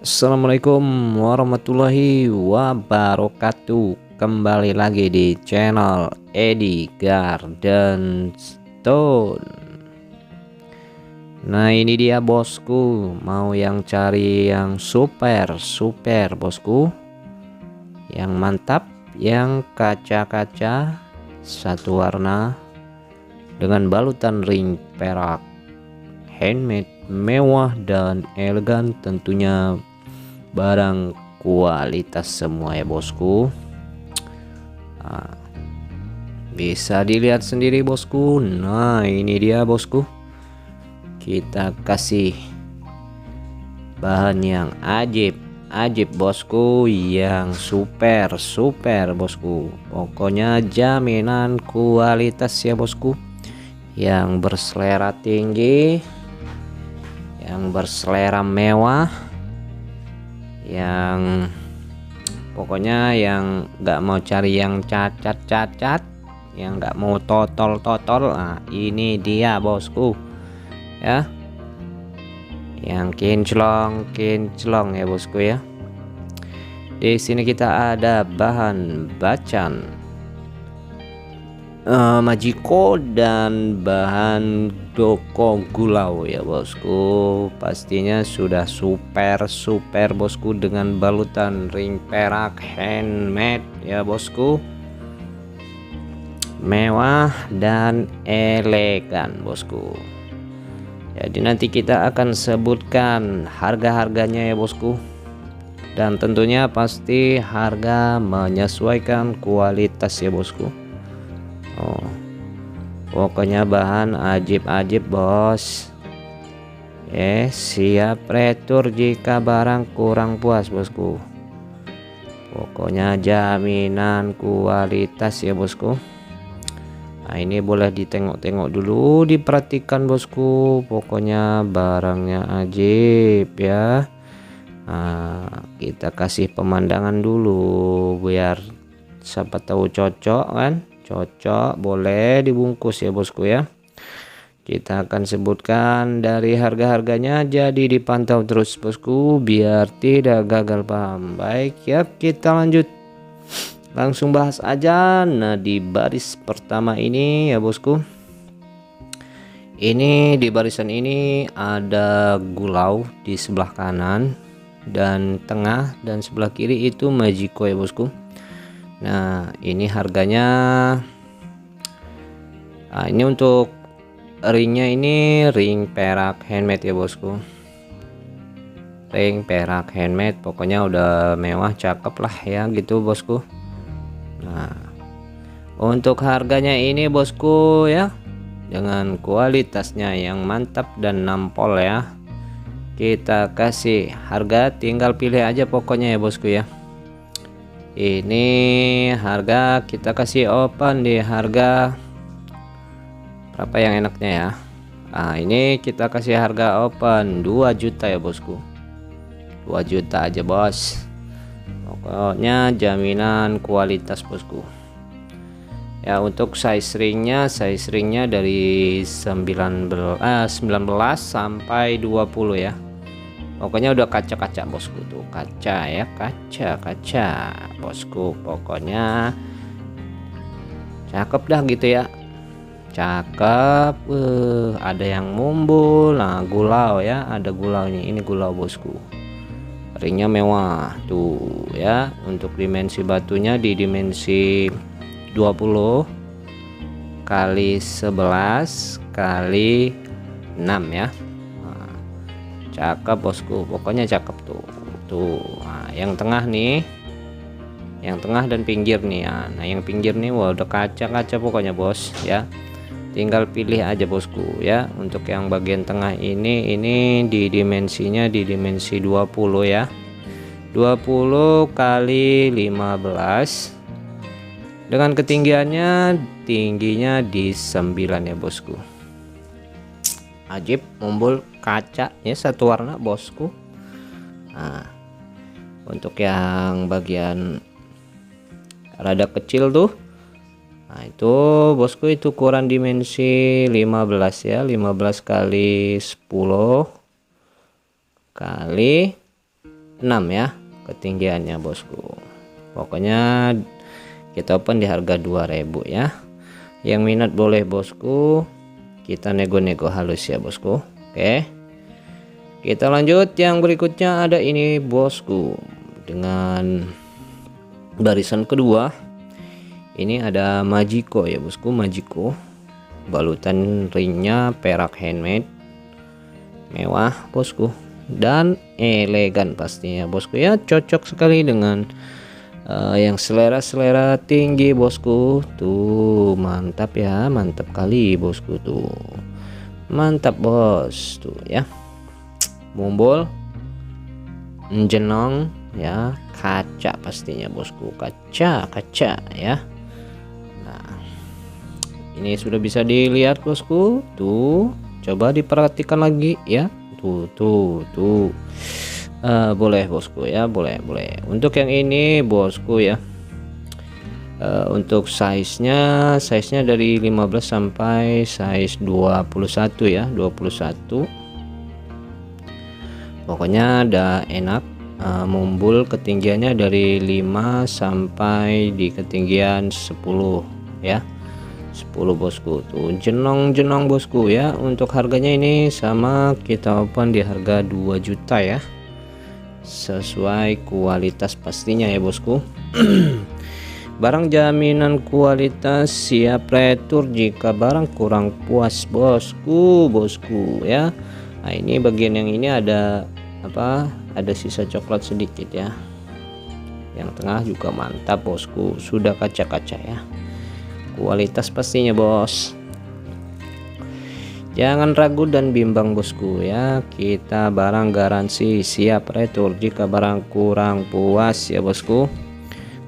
Assalamualaikum warahmatullahi wabarakatuh. Kembali lagi di channel Edi Garden Stone. Nah, ini dia bosku, mau yang cari yang super bosku, yang mantap, yang kaca-kaca satu warna dengan balutan ring perak, handmade, mewah dan elegan, tentunya barang kualitas semua ya bosku. Nah, bisa dilihat sendiri bosku. Nah, ini dia bosku, kita kasih bahan yang ajib bosku, yang super bosku. Pokoknya jaminan kualitas ya bosku, yang berselera tinggi, yang berselera mewah, yang pokoknya yang nggak mau cari yang cacat, yang nggak mau totol. Nah, ini dia bosku ya, yang kinclong ya bosku ya. Di sini kita ada bahan bacan, majiko, dan bahan doko gulau ya bosku. Pastinya sudah super bosku, dengan balutan ring perak handmade ya bosku, mewah dan elegan bosku. Jadi nanti kita akan sebutkan harga-harganya ya bosku, dan tentunya pasti harga menyesuaikan kualitas ya bosku. Pokoknya bahan ajib bos. Siap retur jika barang kurang puas bosku. Pokoknya jaminan kualitas ya bosku. Nah, ini boleh ditengok-tengok dulu, diperhatikan bosku. Pokoknya barangnya ajib ya. Nah, kita kasih pemandangan dulu biar siapa tahu cocok kan. Cocok, boleh dibungkus ya bosku ya. Kita akan sebutkan dari harga-harganya, jadi dipantau terus bosku biar tidak gagal paham. Baik ya, kita lanjut, langsung bahas aja. Nah, di baris pertama ini ya bosku, ini di barisan ini ada gulau di sebelah kanan dan tengah, dan sebelah kiri itu majiko ya bosku. Nah, ini harganya, nah ini untuk ringnya, ini ring perak handmade ya bosku, ring perak handmade. Pokoknya udah mewah, cakep lah ya gitu bosku. Nah, untuk harganya ini bosku ya, dengan kualitasnya yang mantap dan nampol ya, kita kasih harga, tinggal pilih aja pokoknya ya bosku ya. Ini harga kita kasih open di harga berapa yang enaknya ya. Nah, ini kita kasih harga open 2 juta ya bosku, 2 juta aja bos. Pokoknya jaminan kualitas bosku ya. Untuk size ringnya dari 19 sampai 20 ya. Pokoknya udah kaca-kaca bosku, tuh kaca ya, kaca bosku. Pokoknya cakep dah gitu ya, cakep. Ada yang mumbul. Nah, gulau ya, ada gulaunya, ini gulau bosku. Ringnya mewah tuh ya. Untuk dimensi batunya di dimensi 20 kali 11 kali 6 ya. Cakep bosku, pokoknya cakep tuh. Nah, yang tengah nih, yang tengah dan pinggir nih ya. Nah, yang pinggir nih wah udah kaca-kaca pokoknya bos ya. Tinggal pilih aja bosku ya. Untuk yang bagian tengah ini di dimensinya di dimensi 20 ya, 20 kali 15, dengan ketinggiannya tingginya di 9 ya bosku. Ajib, mumbul, kacanya satu warna bosku. Nah, untuk yang bagian rada kecil tuh, nah itu bosku, itu ukuran dimensi 15 ya, 15 kali 10 kali ya ketinggiannya bosku. Pokoknya kita open di harga 2000 ya. Yang minat boleh bosku, kita nego-nego halus ya bosku. Oke, kita lanjut. Yang berikutnya ada ini bosku, dengan barisan kedua ini ada Majiko ya bosku. Majiko, balutan ringnya perak handmade, mewah bosku, dan elegan pastinya bosku ya. Cocok sekali dengan yang selera tinggi bosku. Tuh mantap ya, mantap kali bosku, tuh mantap bos, tuh ya. Mumbul, jenong ya, kaca pastinya bosku, kaca ya. Nah, ini sudah bisa dilihat bosku, tuh coba diperhatikan lagi ya, tuh boleh bosku ya, boleh. Untuk yang ini bosku ya, untuk size-nya dari 15 sampai size 21 ya, 21. Pokoknya ada enak. Mumbul ketinggiannya dari 5 sampai di ketinggian 10 ya, 10 bosku. Tuh jenong bosku ya. Untuk harganya ini sama, kita open di harga 2 juta ya, sesuai kualitas pastinya ya bosku. Barang jaminan kualitas, siap retur jika barang kurang puas bosku ya. Nah, ini bagian yang ini ada apa, ada sisa coklat sedikit ya. Yang tengah juga mantap bosku, sudah kaca-kaca ya, kualitas pastinya bos. Jangan ragu dan bimbang bosku ya, kita barang garansi siap retur jika barang kurang puas ya bosku.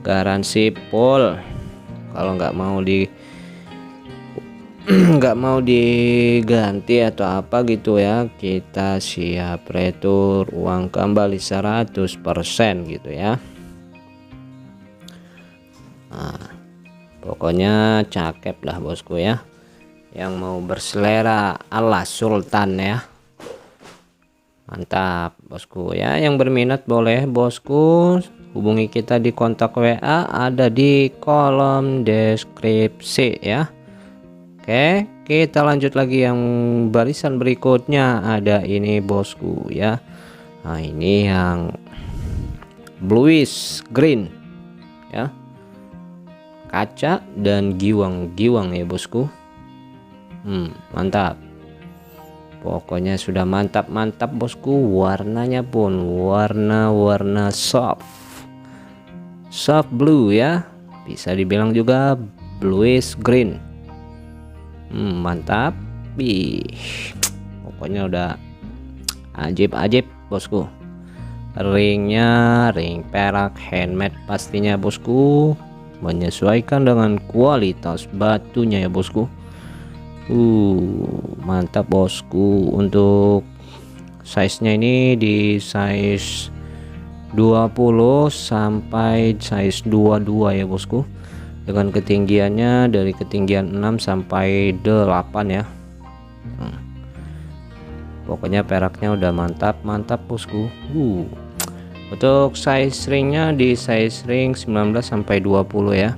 Garansi full. Kalau nggak mau diganti atau apa gitu ya, kita siap retur, uang kembali 100% gitu ya. Nah, pokoknya cakep lah bosku ya, yang mau berselera ala sultan ya, mantap bosku ya. Yang berminat boleh bosku hubungi kita di kontak WA, ada di kolom deskripsi ya. Oke, kita lanjut lagi. Yang barisan berikutnya ada ini bosku ya. Nah, ini yang bluish green ya, kaca dan giwang ya bosku. Mantap, pokoknya sudah mantap bosku. Warnanya pun warna soft blue ya, bisa dibilang juga bluish green. Mantap, pokoknya udah ajib bosku. Ringnya ring perak handmade pastinya bosku, menyesuaikan dengan kualitas batunya ya bosku. Mantap bosku. Untuk size-nya ini di size 20 sampai size 22 ya bosku, dengan ketinggiannya dari ketinggian 6 sampai 8 ya. Pokoknya peraknya udah mantap bosku. Untuk size ringnya di size ring 19 sampai 20 ya.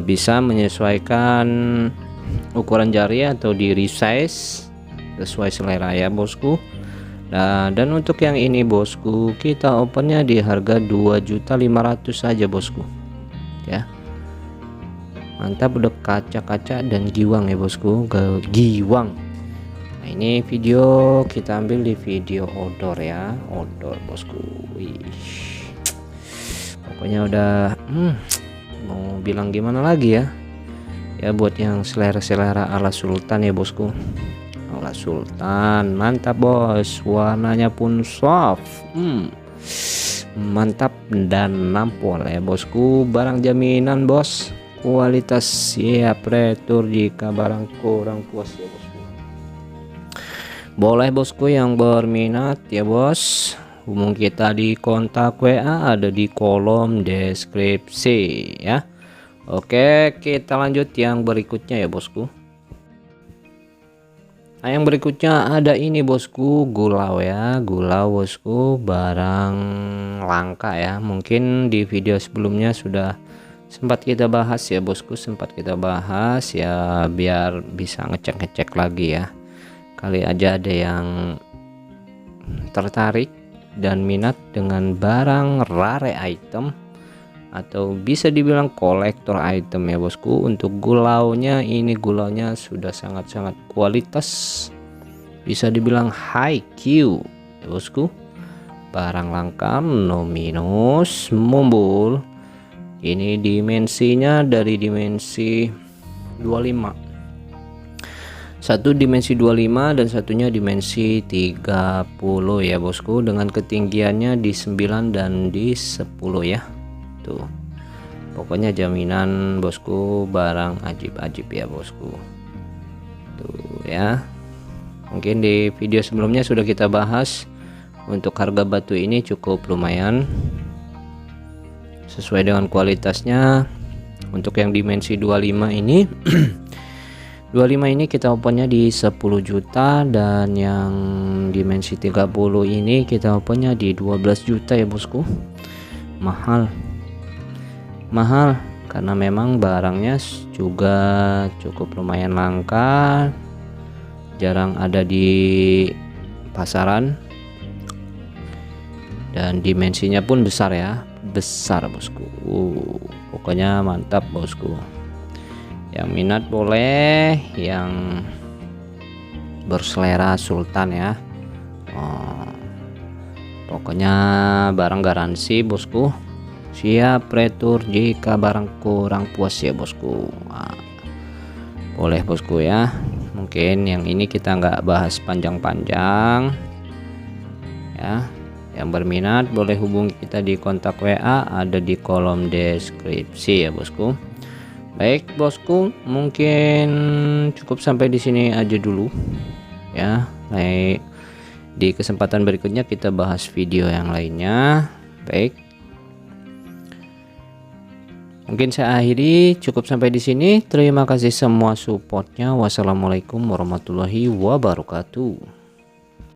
Bisa menyesuaikan ukuran jari atau di resize sesuai selera ya bosku. Nah, dan untuk yang ini bosku, kita opennya di harga 2.500.000 saja bosku ya. Mantap, udah kaca-kaca dan giwang ya bosku, giwang. Nah, ini video kita ambil di video outdoor ya, outdoor bosku. Pokoknya udah mau bilang gimana lagi ya, buat yang selera ala sultan ya bosku, ala sultan. Mantap bos, warnanya pun soft, mantap dan nampol ya bosku. Barang jaminan bos, kualitas siap retur jika barang kurang puas ya bosku. Boleh bosku yang berminat ya bos, hubungi kita di kontak WA, ada di kolom deskripsi ya. Oke, kita lanjut yang berikutnya ya bosku. Nah, yang berikutnya ada ini bosku, gulau ya, gulau bosku, barang langka ya. Mungkin di video sebelumnya sudah sempat kita bahas ya bosku, sempat kita bahas ya, biar bisa ngecek-ngecek lagi ya. Kali aja ada yang tertarik dan minat dengan barang rare item atau bisa dibilang kolektor item ya bosku. Untuk gulaunya ini, gulaunya sudah sangat-sangat kualitas, bisa dibilang high Q ya bosku. Barang langka no minus mumbul. Ini dimensinya dari dimensi 25, satu dimensi 25 dan satunya dimensi 30 ya bosku, dengan ketinggiannya di 9 dan di 10 ya. Tuh, pokoknya jaminan bosku, barang ajib-ajib ya bosku. Tuh ya, mungkin di video sebelumnya sudah kita bahas. Untuk harga batu ini cukup lumayan sesuai dengan kualitasnya. Untuk yang dimensi 25 ini 25 ini kita opennya di 10 juta, dan yang dimensi 30 ini kita opennya di 12 juta ya bosku. Mahal karena memang barangnya juga cukup lumayan langka, jarang ada di pasaran, dan dimensinya pun besar ya, besar bosku. Pokoknya mantap bosku. Yang minat boleh, yang berselera sultan ya. Pokoknya barang garansi bosku, siap retur jika barang kurang puas ya bosku. Boleh bosku ya. Mungkin yang ini kita nggak bahas panjang-panjang ya. Yang berminat boleh hubungi kita di kontak WA, ada di kolom deskripsi ya bosku. Baik bosku, mungkin cukup sampai di sini aja dulu ya. Baik, di kesempatan berikutnya kita bahas video yang lainnya. Baik, mungkin saya akhiri, cukup sampai di sini. Terima kasih semua supportnya. Wassalamualaikum warahmatullahi wabarakatuh.